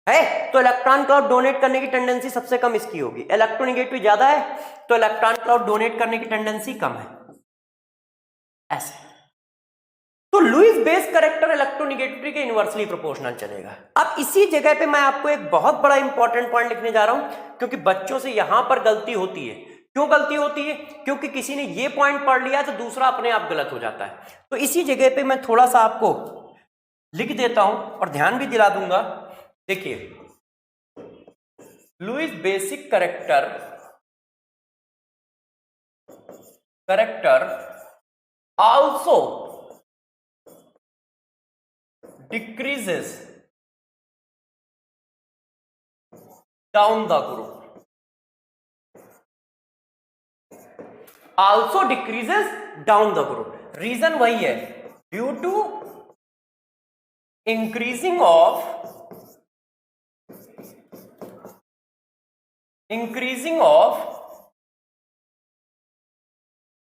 है। तो इलेक्ट्रॉन क्लाउड डोनेट करने की टेंडेंसी सबसे कम इसकी होगी, इलेक्ट्रोनेगेटिविटी ज्यादा है तो इलेक्ट्रॉन क्लाउड डोनेट करने की टेंडेंसी कम है, ऐसे। तो लुईस बेस करेक्टर इलेक्ट्रोनेगेटिविटी के इनवर्सली प्रोपोर्शनल चलेगा। अब इसी जगह पे मैं आपको एक बहुत बड़ा इंपॉर्टेंट पॉइंट लिखने जा रहा हूं, क्योंकि बच्चों से यहां पर गलती होती है। क्यों गलती होती है, क्योंकि किसी ने ये पॉइंट पढ़ लिया तो दूसरा अपने आप गलत हो जाता है। तो इसी जगह पे मैं थोड़ा सा आपको लिख देता हूं और ध्यान भी दिला दूंगा। देखिए, Lewis basic character also decreases down the group, also decreases down the group. Reason वही है, due to increasing of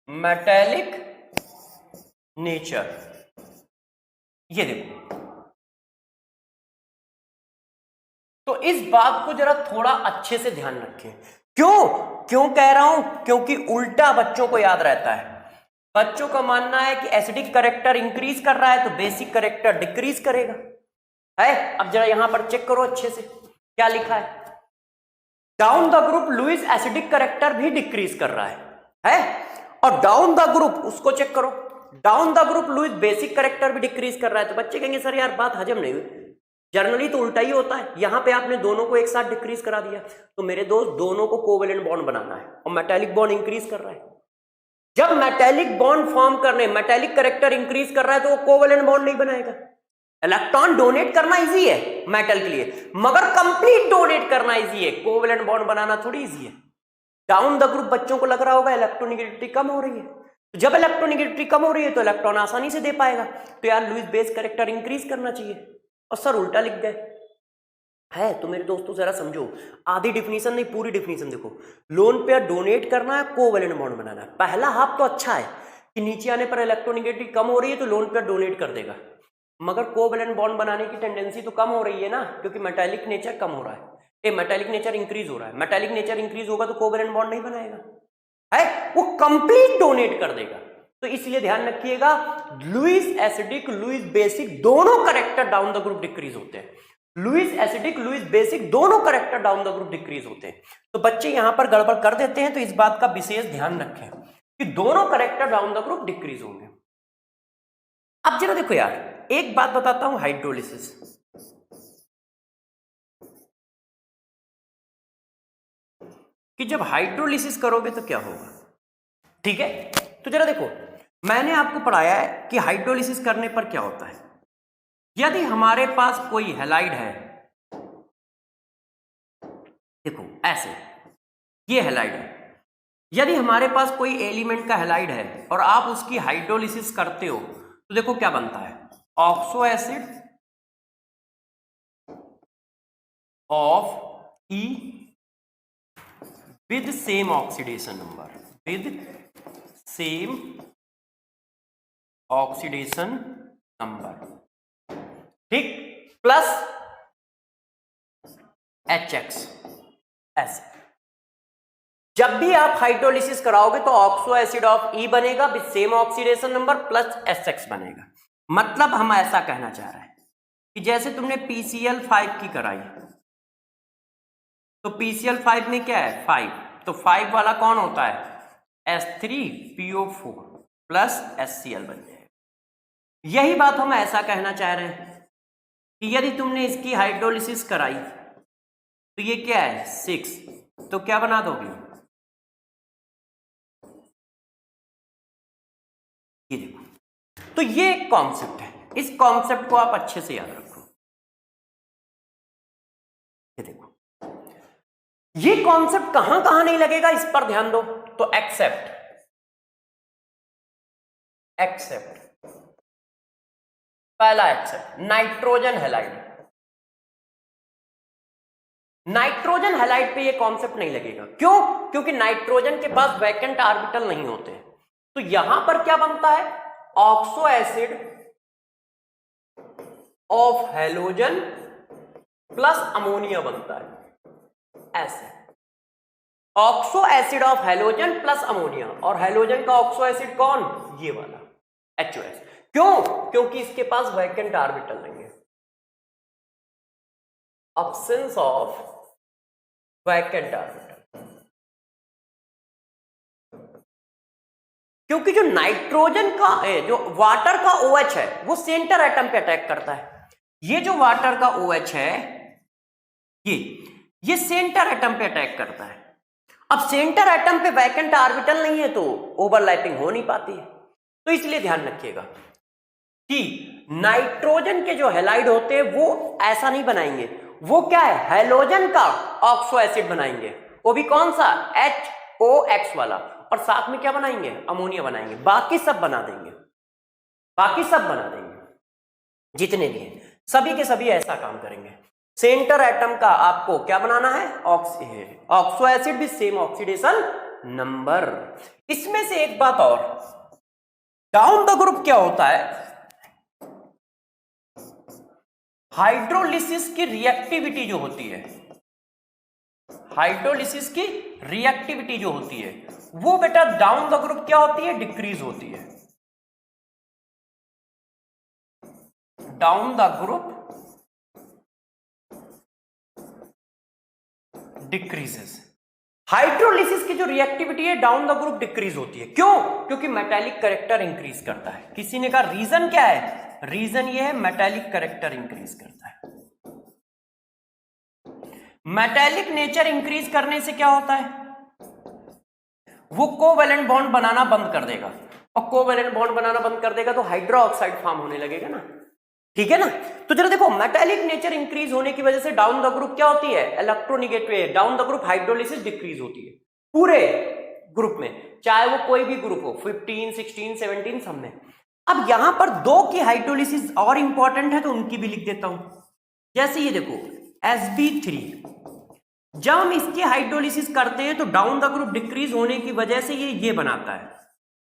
metallic nature। ये देखो, तो इस बात को जरा थोड़ा अच्छे से ध्यान रखें। क्यों कह रहा हूं, क्योंकि उल्टा बच्चों को याद रहता है। बच्चों का मानना है कि एसिडिक करेक्टर इंक्रीज कर रहा है तो बेसिक करेक्टर डिक्रीज करेगा, है। अब जरा यहां पर चेक करो अच्छे से क्या लिखा है, down the group Lewis acidic character भी डिक्रीज कर रहा है, और डाउन द ग्रुप उसको चेक करो, down the group Lewis basic character भी डिक्रीज कर रहा है। तो बच्चे कहेंगे सर यार बात हजम नहीं हुई, जनरली तो उल्टा ही होता है, यहां पे आपने दोनों को एक साथ डिक्रीज करा दिया। तो मेरे दोस्त, दोनों को कोवैलेंट बॉन्ड बनाना है और मेटालिक बॉन्ड इंक्रीज कर रहा है। जब मेटालिक बॉन्ड फॉर्म करने, मेटालिक करेक्टर इंक्रीज कर रहा है तो वो कोवैलेंट बॉन्ड नहीं बनाएगा। इलेक्ट्रॉन डोनेट करना इजी है मेटल के लिए, मगर कंप्लीट डोनेट करना इजी है, कोवैलेंट बॉन्ड बनाना थोड़ी इजी है। डाउन द ग्रुप बच्चों को लग रहा होगा इलेक्ट्रोनेगेटिविटी कम हो रही है, तो जब इलेक्ट्रोनेगेटिविटी कम हो रही है तो इलेक्ट्रॉन आसानी से दे पाएगा, तो यार लुईस बेस करेक्टर इंक्रीज करना चाहिए, और सर उल्टा लिख गए। है तो मेरे दोस्तों जरा समझो, आधी डिफिनीशन नहीं पूरी डिफिनीशन देखो। लोन पेयर डोनेट करना है, कोवेलेंट बॉन्ड बनाना है। पहला हाफ तो अच्छा है कि नीचे आने पर इलेक्ट्रोनेगेटिविटी कम हो रही है तो लोन पेयर डोनेट कर देगा, मगर कोवेलेंट बॉन्ड बनाने की टेंडेंसी तो कम हो रही है ना, क्योंकि मेटालिक नेचर कम हो रहा है, मेटालिक नेचर इंक्रीज हो रहा है। मेटालिक नेचर इंक्रीज होगा तो कोवेलेंट बॉन्ड नहीं बनाएगा, है वो कंप्लीट डोनेट कर देगा। तो इसलिए ध्यान रखिएगा, लुईस एसिडिक लुईस बेसिक दोनों character down the group decrease होते हैं। लुईस एसिडिक लुईस बेसिक दोनों character down the group decrease होते हैं। तो बच्चे यहां पर गड़बड़ कर देते हैं, तो इस बात का विशेष ध्यान रखें कि दोनों character down the group decrease होंगे। अब जरा देखो यार, एक बात बताता हूं, हाइड्रोलिसिस कि जब हाइड्रोलिसिस करोगे तो क्या होगा, ठीक है। तो जरा देखो, मैंने आपको पढ़ाया है कि हाइड्रोलिसिस करने पर क्या होता है। यदि हमारे पास कोई हैलाइड है, देखो ऐसे, ये हैलाइड है, यदि हमारे पास कोई एलिमेंट का हैलाइड है और आप उसकी हाइड्रोलिसिस करते हो तो देखो क्या बनता है, oxo acid of E with same oxidation number, with same oxidation number, ठीक, प्लस HX ऐसे। जब भी आप हाइड्रोलिसिस कराओगे तो ऑक्सो एसिड ऑफ ई बनेगा with same oxidation number plus SX बनेगा। मतलब हम ऐसा कहना चाह रहे हैं कि जैसे तुमने PCl5 की कराई तो PCl5 में क्या है 5, तो 5 वाला कौन होता है H3PO4 प्लस HCl बन जाएगा। यही बात हम ऐसा कहना चाह रहे हैं कि यदि तुमने इसकी हाइड्रोलिसिस कराई तो ये क्या है 6, तो क्या बना दोगे, ये देखो। तो ये एक कॉन्सेप्ट है, इस कॉन्सेप्ट को आप अच्छे से याद रखो। ये देखो, ये कॉन्सेप्ट कहां कहां नहीं लगेगा इस पर ध्यान दो। तो एक्सेप्ट पहला except nitrogen halide, nitrogen halide पे ये कॉन्सेप्ट नहीं लगेगा। क्यों? क्योंकि नाइट्रोजन के पास वैकेंट ऑर्बिटल नहीं होते। तो यहां पर क्या बनता है, oxo acid of halogen plus ammonia बनता है ऐसे, oxo acid of halogen plus ammonia, और हैलोजन का ऑक्सो एसिड कौन, ये वाला HOS। क्यों? क्योंकि इसके पास वैकेंट ऑर्बिटल नहीं है, absence of vacant orbital। क्योंकि जो नाइट्रोजन का जो वाटर का OH है वो सेंटर एटम पे अटैक करता है। ये जो वाटर का OH है ये सेंटर एटम पे अटैक करता है। अब सेंटर एटम पे वैकेंट ऑर्बिटल नहीं है तो ओवरलैपिंग हो नहीं पाती है। तो इसलिए ध्यान रखिएगा कि नाइट्रोजन के जो हैलाइड होते हैं वो ऐसा नहीं बनाएंगे, वो क्या है हैलोजन का ऑक्सो एसिड बनाएंगे, वो भी कौन सा HOX वाला, और साथ में क्या बनाएंगे अमोनिया बनाएंगे। बाकी सब बना देंगे, बाकी सब बना देंगे, जितने भी हैं सभी के सभी ऐसा काम करेंगे। सेंटर एटम का आपको क्या बनाना है oxo acid with same oxidation number. इसमें से एक बात और, डाउन द ग्रुप क्या होता है, हाइड्रोलिसिस की रिएक्टिविटी जो होती है, हाइड्रोलिसिस की रिएक्टिविटी जो होती है वो बेटा डाउन द ग्रुप क्या होती है, डिक्रीज होती है। Down the group decreases, hydrolysis की जो रिएक्टिविटी है डाउन द ग्रुप डिक्रीज होती है। क्यों? क्योंकि मेटालिक कैरेक्टर इंक्रीज करता है। किसी ने कहा रीजन क्या है, रीजन ये है मेटालिक कैरेक्टर इंक्रीज करता है। मेटालिक नेचर इंक्रीज करने से क्या होता है, वो कोवेलेंट बॉन्ड बनाना बंद कर देगा, और कोवेलेंट बॉन्ड बनाना बंद कर देगा तो हाइड्रोक्साइड फॉर्म होने लगेगा ना, ठीक है ना। तो जरा देखो, मेटालिक नेचर इंक्रीज होने की वजह से डाउन द ग्रुप क्या होती है, electronegative, down the group hydrolysis decrease होती है पूरे ग्रुप में, चाहे वो कोई भी ग्रुप हो, 15, 16, 17 सब में। अब यहां पर 2 की हाइड्रोलिसिस और इंपॉर्टेंट है तो उनकी भी लिख देता हूं। जैसे ये देखो Sb3। जब हम इसकी हाइड्रोलिसिस करते हैं तो डाउन द ग्रुप डिक्रीज होने की वजह से ये बनाता है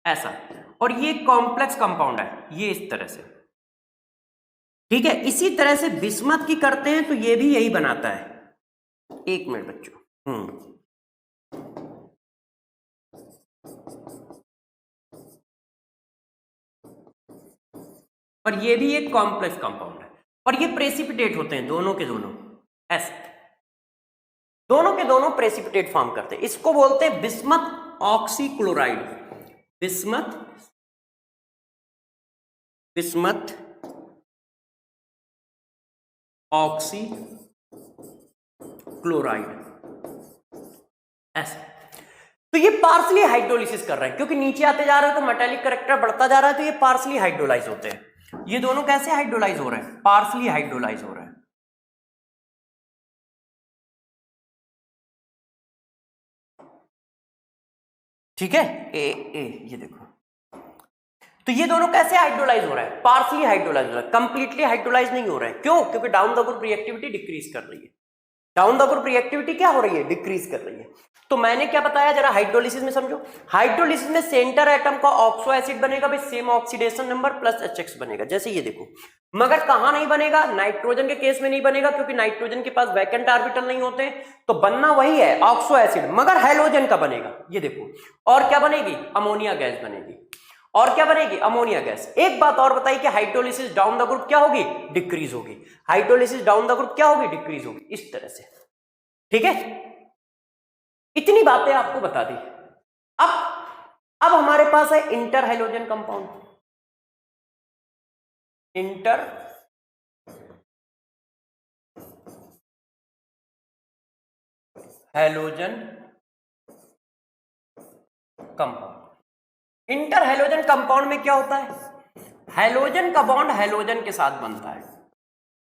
ऐसा, और ये कॉम्प्लेक्स कंपाउंड है, ये इस तरह से, ठीक है। इसी तरह से बिस्मथ की करते हैं तो ये भी यही बनाता है। एक मिनट बच्चों, और ये भी एक कॉम्प्लेक्स कंपाउंड है, और ये प्रेसिपिटेट होते हैं दोनों के दोनों, ऐसे दोनों के दोनों प्रेसिपिटेट फॉर्म करते हैं। इसको बोलते हैं bismuth oxychloride, bismuth oxy chloride ऐसे। तो ये पार्सली हाइड्रोलिसिस कर रहे हैं, क्योंकि नीचे आते जा रहे हैं तो मेटालिक करैक्टर बढ़ता जा रहा है, तो ये पार्सली हाइड्रोलाइज होते हैं। ये दोनों कैसे हाइड्रोलाइज हो रहे हैं? पार्सली हाइड्रोलाइज हो रहे हैं। ठीक है, ये देखो, तो ये दोनों कैसे हाइड्रोलाइज हो रहा है? पार्सली हाइड्रोलाइज हो रहा है, कंप्लीटली हाइड्रोलाइज नहीं हो रहा है। क्यों? क्योंकि down the group reactivity decrease कर रही है। डाउन द ग्रुप रिएक्टिविटी क्या हो रही है? डिक्रीज कर रही है। तो मैंने क्या बताया, जरा हाइड्रोलिसिस में समझो। हाइड्रोलिसिस में सेंटर एटम का ऑक्सो एसिड बनेगा भाई, same oxidation number plus HX बनेगा, जैसे ये देखो। मगर कहां नहीं बनेगा? नाइट्रोजन के केस में नहीं बनेगा, क्योंकि नाइट्रोजन के पास वैकेंट ऑर्बिटल नहीं होते, तो बनना वही है ऑक्सो एसिड, मगर हैलोजन का बनेगा, ये देखो। और क्या बनेगी? अमोनिया गैस बनेगी। और क्या बनेगी? Ammonia gas. एक बात और बताइए कि हाइड्रोलिसिस डाउन द ग्रुप क्या होगी? डिक्रीज होगी। हाइड्रोलिसिस डाउन द ग्रुप क्या होगी? डिक्रीज होगी, इस तरह से। ठीक है, इतनी बातें आपको बता दी। अब हमारे पास है inter halogen compound. Inter halogen compound. Inter halogen compound में क्या होता है? हैलोजन का बॉन्ड हैलोजन के साथ बनता है।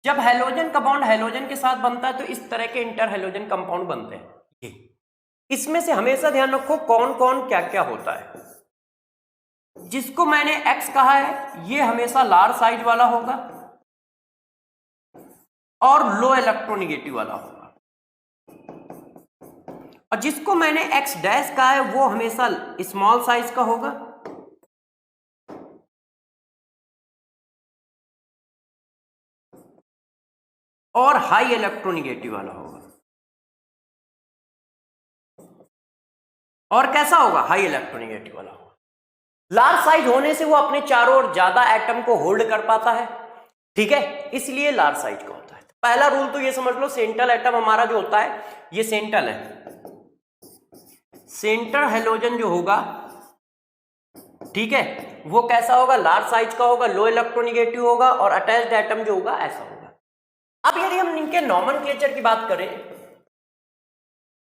जब हैलोजन का बॉन्ड हैलोजन के साथ बनता है तो इस तरह के इंटर हैलोजन कंपाउंड बनते हैं। इसमें से हमेशा ध्यान रखो कौन कौन क्या क्या होता है। जिसको मैंने X कहा है ये हमेशा लार्ज साइज वाला होगा और लो इलेक्ट्रोनिगेटिव वाला होगा, और जिसको मैंने X डैश कहा है वो हमेशा स्मॉल साइज का होगा और हाई इलेक्ट्रोनिगेटिव वाला होगा। और कैसा होगा? हाई इलेक्ट्रोनिगेटिव वाला होगा। लार्ज साइज होने से वो अपने चारों ओर ज्यादा एटम को होल्ड कर पाता है, ठीक है, इसलिए लार्ज साइज का होता है। पहला रूल तो ये समझ लो, सेंट्रल एटम हमारा जो होता है ये सेंट्रल है। सेंटर हैलोजन जो होगा, ठीक है, वो कैसा होगा? लार्ज साइज का होगा, लो इलेक्ट्रोनिगेटिव होगा, और अटैच्ड एटम जो होगा ऐसा होगा। अब यदि हम इनके नॉमेनक्लेचर की बात करें,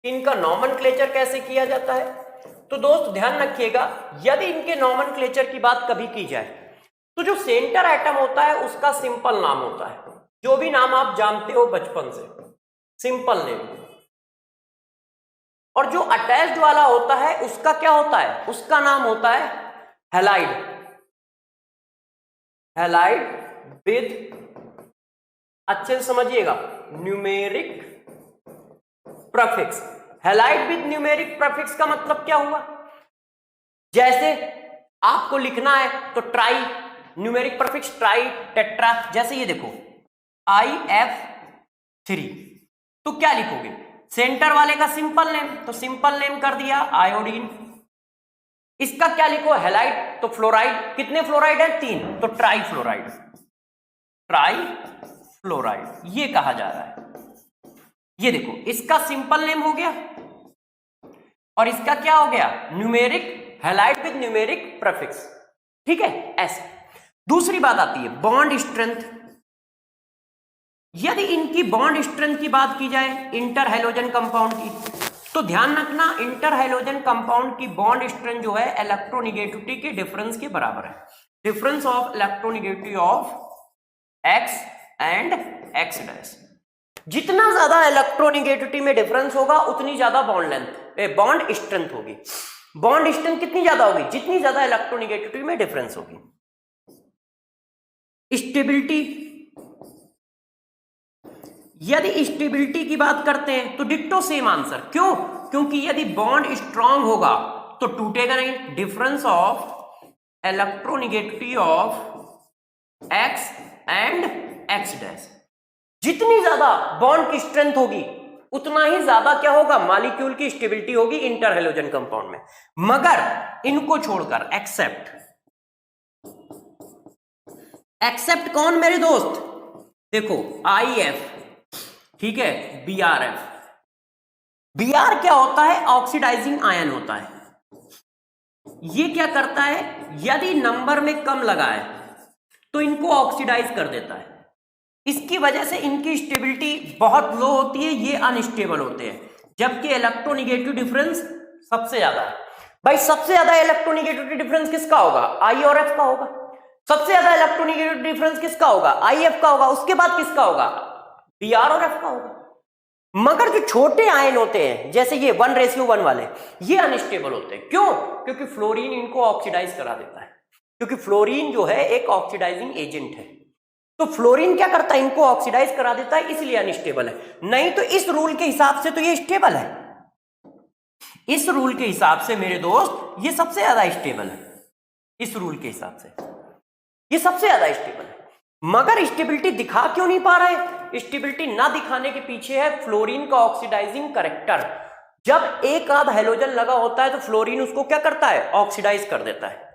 इनका नॉमेनक्लेचर कैसे किया जाता है, तो दोस्त ध्यान रखिएगा, यदि इनके नॉमेनक्लेचर की बात कभी की जाए तो जो सेंटर एटम होता है उसका सिंपल नाम होता है, जो भी नाम आप जानते हो बचपन से, सिंपल नेम। और जो अटैच्ड वाला होता है उसका क्या होता है? उसका नाम होता है हैलाइड। हैलाइड विद, अच्छे से समझिएगा, numeric prefix. Halide with numeric prefix का मतलब क्या हुआ? जैसे आपको लिखना है तो try, numeric prefix try, tetra, जैसे ये देखो IF3, तो क्या लिखोगे? सेंटर वाले का सिंपल नेम, तो सिंपल नेम कर दिया आयोडीन। इसका क्या लिखो? हैलाइड, तो फ्लोराइड, कितने फ्लोराइड है? 3, तो ट्राई फ्लोराइड, ट्राई फ्लोराइड ये कहा जा रहा है। ये देखो इसका सिंपल नेम हो गया और इसका क्या हो गया? Numeric, halide with numeric prefix, ठीक है, ऐसे। दूसरी बात आती है बॉन्ड स्ट्रेंथ। यदि इनकी बॉन्ड स्ट्रेंथ की बात की जाए इंटर हैलोजन कंपाउंड की, तो ध्यान रखना इंटर हैलोजन कंपाउंड की बॉन्ड स्ट्रेंथ जो है इलेक्ट्रोनिगेटिविटी के डिफरेंस के बराबर है। Difference of electronegativity of X and X dash. जितना ज्यादा इलेक्ट्रोनिगेटिविटी में डिफरेंस होगा उतनी ज्यादा बॉन्ड लेंथ, बॉन्ड स्ट्रेंथ होगी। बॉन्ड स्ट्रेंथ कितनी ज्यादा होगी? जितनी ज्यादा इलेक्ट्रोनिगेटिविटी में डिफरेंस होगी। स्टेबिलिटी, यदि स्टेबिलिटी की बात करते हैं तो डिट्टो सेम आंसर। क्यों? क्योंकि यदि बॉन्ड स्ट्रांग होगा तो टूटेगा नहीं। Difference of electronegativity of x and x dash, जितनी ज्यादा बॉन्ड की स्ट्रेंथ होगी उतना ही ज्यादा क्या होगा, मॉलिक्यूल की स्टेबिलिटी होगी इंटर हैलोजन कंपाउंड में। मगर इनको छोड़कर एक्सेप्ट कौन मेरे दोस्त, देखो IF, ठीक है, BRF। BR क्या होता है, ऑक्सीडाइजिंग आयन होता है। ये क्या करता है, यदि नंबर में कम लगा है तो इनको ऑक्सीडाइज कर देता है। इसकी वजह से इनकी स्टेबिलिटी बहुत लो होती है, ये अनस्टेबल होते हैं। जबकि इलेक्ट्रोनेगेटिव डिफरेंस सबसे ज्यादा है। भाई सबसे ज्यादा इलेक्ट्रोनेगेटिव डिफरेंस किसका होगा, I और F का होगा। सबसे ज्यादा इलेक्ट्रोनेगेटिव डिफरेंस किसका होगा, IF का होगा। उसके बाद किसका होगा, BR और F का होगा। मगर जो छोटे आयन होते हैं जैसे ये 1:1 वाले, ये अनस्टेबल होते हैं। क्यों? क्योंकि फ्लोरीन इनको ऑक्सीडाइज करा देता है। क्योंकि फ्लोरीन जो है एक ऑक्सीडाइजिंग एजेंट है, तो फ्लोरीन क्या करता है, इनको ऑक्सीडाइज करा देता है, इसलिए अनस्टेबल है। नहीं तो इस रूल के हिसाब से तो ये स्टेबल है। इस रूल के हिसाब से मेरे दोस्त ये सबसे ज्यादा स्टेबल है। इस रूल के हिसाब से ये सबसे ज्यादा स्टेबल है। मगर स्टेबिलिटी दिखा क्यों नहीं पा रहे? स्टेबिलिटी ना दिखाने के पीछे है फ्लोरीन का ऑक्सीडाइजिंग करेक्टर। जब एक आध हैलोजन लगा होता है तो फ्लोरीन उसको क्या करता है, ऑक्सीडाइज कर देता है।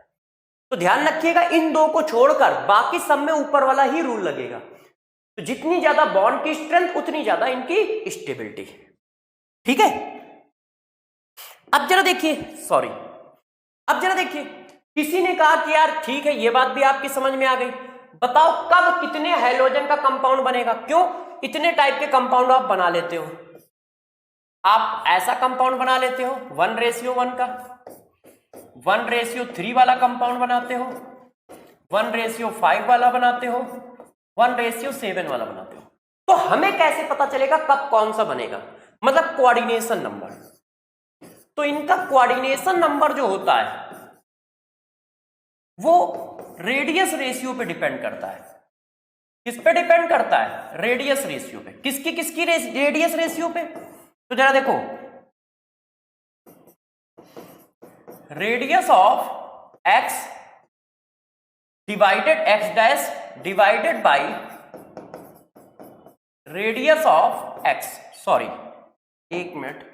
तो ध्यान रखिएगा, इन दो को छोड़कर बाकी सब में ऊपर वाला ही रूल लगेगा। तो जितनी ज्यादा बॉन्ड की स्ट्रेंथ उतनी ज्यादा इनकी स्टेबिलिटी। ठीक है, अब जरा देखिए, अब जरा देखिए, किसी ने कहा कि यार ठीक है, ये बात भी आपकी समझ में आ गई, बताओ कब कितने हैलोजन का कंपाउंड बनेगा। क्यों? इतने टाइप के कंपाउंड आप बना लेते हो। आप ऐसा कंपाउंड बना लेते हो 1:1 का, 1:3 वाला कंपाउंड बनाते हो, 1:5 वाला बनाते हो, 1:7 वाला बनाते हो। तो हमें कैसे पता चलेगा कब कौन सा बनेगा, मतलब कोऑर्डिनेशन नंबर। तो इनका कोऑर्डिनेशन नंबर जो होता है वो रेडियस रेशियो पे डिपेंड करता है। किस पे डिपेंड करता है, रेडियस रेशियो पे। किसकी रेडियस रेशियो पे? तो जरा देखो, radius of x divided x dash divided by radius of x, sorry एक minute,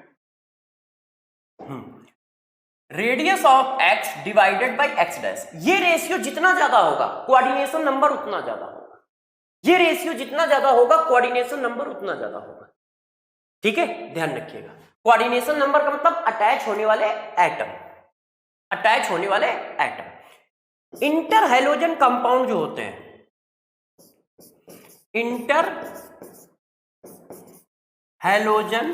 radius of x divided by x dash. ये रेशियो जितना ज्यादा होगा कोऑर्डिनेशन नंबर उतना ज्यादा होगा। ये रेशियो जितना ज्यादा होगा कोऑर्डिनेशन नंबर उतना ज्यादा होगा। ठीक है, ध्यान रखिएगा। कोऑर्डिनेशन नंबर का मतलब अटैच होने वाले एटम, अटैच होने वाले एटम। इंटर हैलोजन कंपाउंड जो होते हैं, इंटर हैलोजन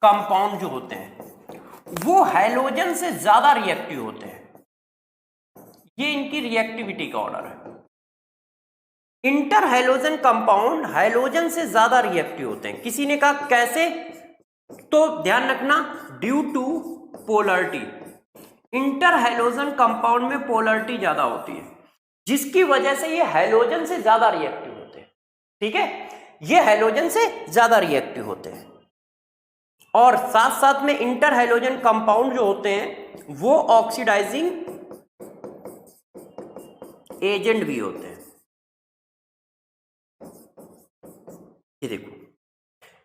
कंपाउंड जो होते हैं वो हैलोजन से ज्यादा रिएक्टिव होते हैं। ये इनकी रिएक्टिविटी का ऑर्डर है। इंटर हैलोजन कंपाउंड हैलोजन से ज्यादा रिएक्टिव होते हैं। किसी ने कहा कैसे, तो ध्यान रखना, due to polarity. Inter halogen compound में पोलरिटी ज्यादा होती है, जिसकी वजह से ये हैलोजन से ज्यादा रिएक्टिव होते हैं। ठीक है, ये हैलोजन से ज्यादा रिएक्टिव होते हैं। और साथ साथ में इंटर हैलोजन कंपाउंड जो होते हैं वो ऑक्सीडाइजिंग एजेंट भी होते हैं। ये देखो,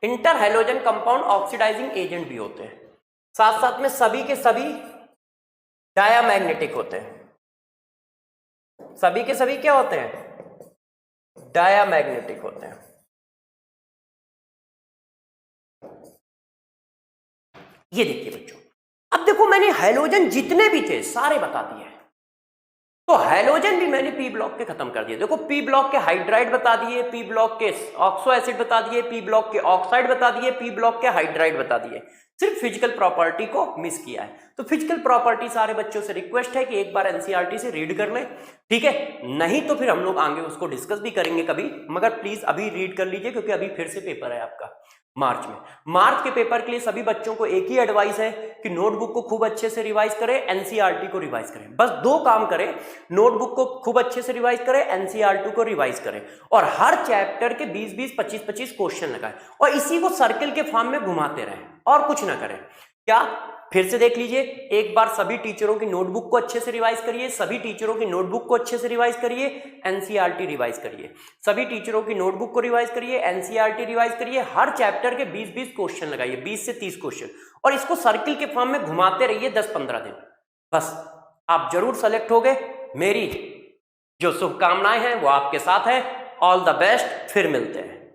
inter halogen compound oxidising agent भी होते हैं, साथ साथ में सभी के सभी डायामैग्नेटिक होते हैं। सभी के सभी क्या होते हैं, डायामैग्नेटिक होते हैं। ये देखिए बच्चों, अब देखो मैंने हैलोजन जितने भी थे सारे बता दिए। तो हैलोजन भी मैंने पी ब्लॉक के खत्म कर दिए। देखो, पी ब्लॉक के हाइड्राइड बता दिए, पी ब्लॉक के ऑक्सो एसिड बता दिए, पी ब्लॉक के ऑक्साइड बता दिए, पी ब्लॉक के हाइड्राइड बता दिए। सिर्फ फिजिकल प्रॉपर्टी को मिस किया है। तो फिजिकल प्रॉपर्टी सारे बच्चों से रिक्वेस्ट है कि एक बार एनसीईआरटी से रीड कर लें। ठीक है, नहीं तो फिर हम लोग आगे उसको डिस्कस भी करेंगे कभी, मगर प्लीज अभी रीड कर लीजिए क्योंकि अभी फिर से पेपर है आपका। मार्च में। मार्च के पेपर के लिए सभी बच्चों को एक ही एडवाइस है कि नोटबुक को खूब अच्छे से रिवाइज करें, एनसीईआरटी को रिवाइज करें। बस 2 काम करें, नोटबुक को खूब अच्छे से रिवाइज करें, एनसीईआरटी को रिवाइज करें और हर चैप्टर के 20-20, 25-25 क्वेश्चन लगाएं और इसी को सर्किल के फॉर्म में घुमाते रहें और कुछ ना करें। क्या, फिर से देख लीजिए, एक बार सभी टीचरों की नोटबुक को अच्छे से रिवाइज करिए, सभी टीचरों की नोटबुक को अच्छे से रिवाइज करिए, एनसीईआरटी रिवाइज करिए, सभी टीचरों की नोटबुक को रिवाइज करिए, एनसीईआरटी रिवाइज करिए, हर चैप्टर के 20-20 क्वेश्चन लगाइए, 20 से 30 क्वेश्चन और इसको सर्किल के फॉर्म में घुमाते रहिए 10-15 दिन। बस आप जरूर सेलेक्ट हो गए। मेरी जो शुभकामनाएं हैं वो आपके साथ है। ऑल द बेस्ट, फिर मिलते हैं।